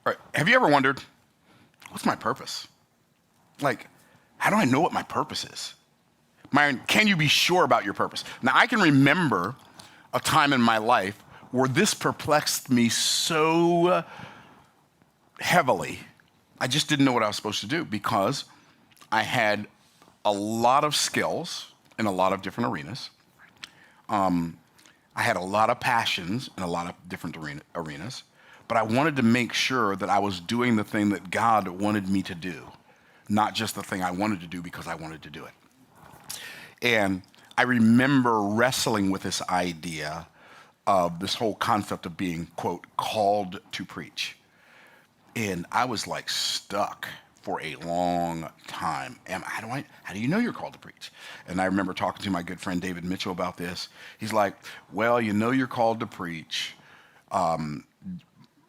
All right, have you ever wondered, what's my purpose? Like, how do I know what my purpose is? Myron, can you be sure about your purpose? Now, I can remember a time in my life where this perplexed me so heavily, I just didn't know what I was supposed to do because I had a lot of skills in a lot of different arenas. I had a lot of passions in a lot of different arenas, but I wanted to make sure that I was doing the thing that God wanted me to do, not just the thing I wanted to do because I wanted to do it. And I remember wrestling with this idea of this whole concept of being, quote, called to preach. And I was like stuck for a long time. How do you know you're called to preach? And I remember talking to my good friend David Mitchell about this. He's like, well, you know you're called to preach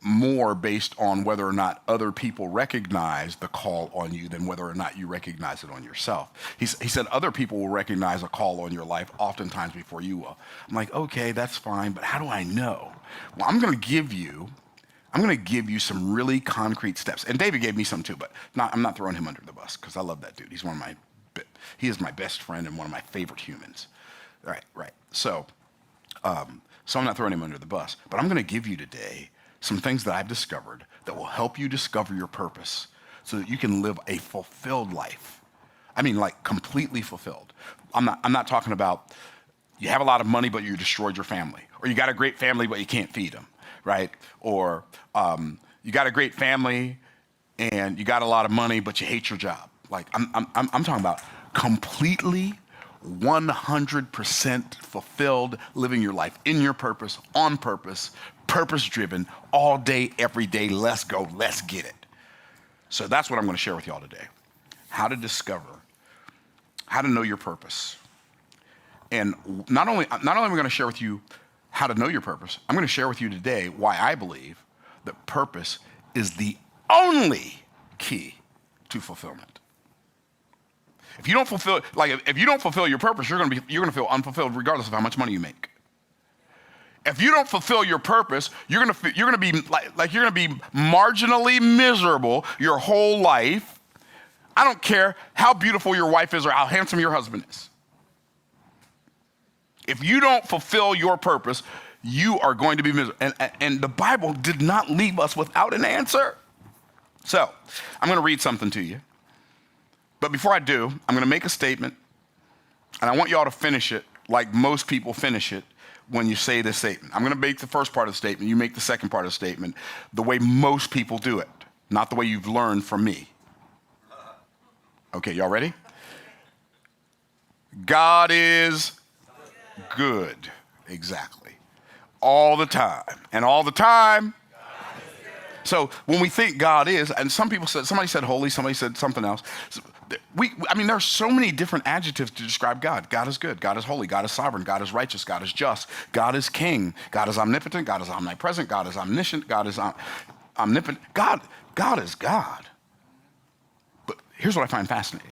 more based on whether or not other people recognize the call on you than whether or not you recognize it on yourself. He said other people will recognize a call on your life oftentimes before you will. I'm like, okay, that's fine, but how do I know? Well, I'm going to give you some really concrete steps. And David gave me some too, but I'm not throwing him under the bus because I love that dude. He is my best friend and one of my favorite humans. Right. So I'm not throwing him under the bus, but I'm going to give you today some things that I've discovered that will help you discover your purpose so that you can live a fulfilled life. I mean, like completely fulfilled. I'm not talking about you have a lot of money, but you destroyed your family, or you got a great family, but you can't feed them, right? Or you got a great family and you got a lot of money, but you hate your job. Like I'm talking about completely 100% fulfilled, living your life in your purpose, on purpose, purpose-driven, all day, every day. Let's go, let's get it. So that's what I'm going to share with y'all today. How to discover, how to know your purpose. And not only am I going to share with you how to know your purpose, I'm going to share with you today why I believe that purpose is the only key to fulfillment. If you don't fulfill your purpose, you're going to feel unfulfilled regardless of how much money you make. If you don't fulfill your purpose, you're going to be marginally miserable your whole life. I don't care how beautiful your wife is or how handsome your husband is. If you don't fulfill your purpose, you are going to be miserable. And the Bible did not leave us without an answer. So I'm going to read something to you. But before I do, I'm going to make a statement, and I want y'all to finish it like most people finish it when you say this statement. I'm going to make the first part of the statement. You make the second part of the statement the way most people do it, not the way you've learned from me. Okay, y'all ready? God is good. Exactly. All the time. And all the time. So when we think God is, and somebody said holy, somebody said something else. There are so many different adjectives to describe God. God is good. God is holy. God is sovereign. God is righteous. God is just. God is king. God is omnipotent. God is omnipresent. God is omniscient. God is omnipotent. God is God. But here's what I find fascinating.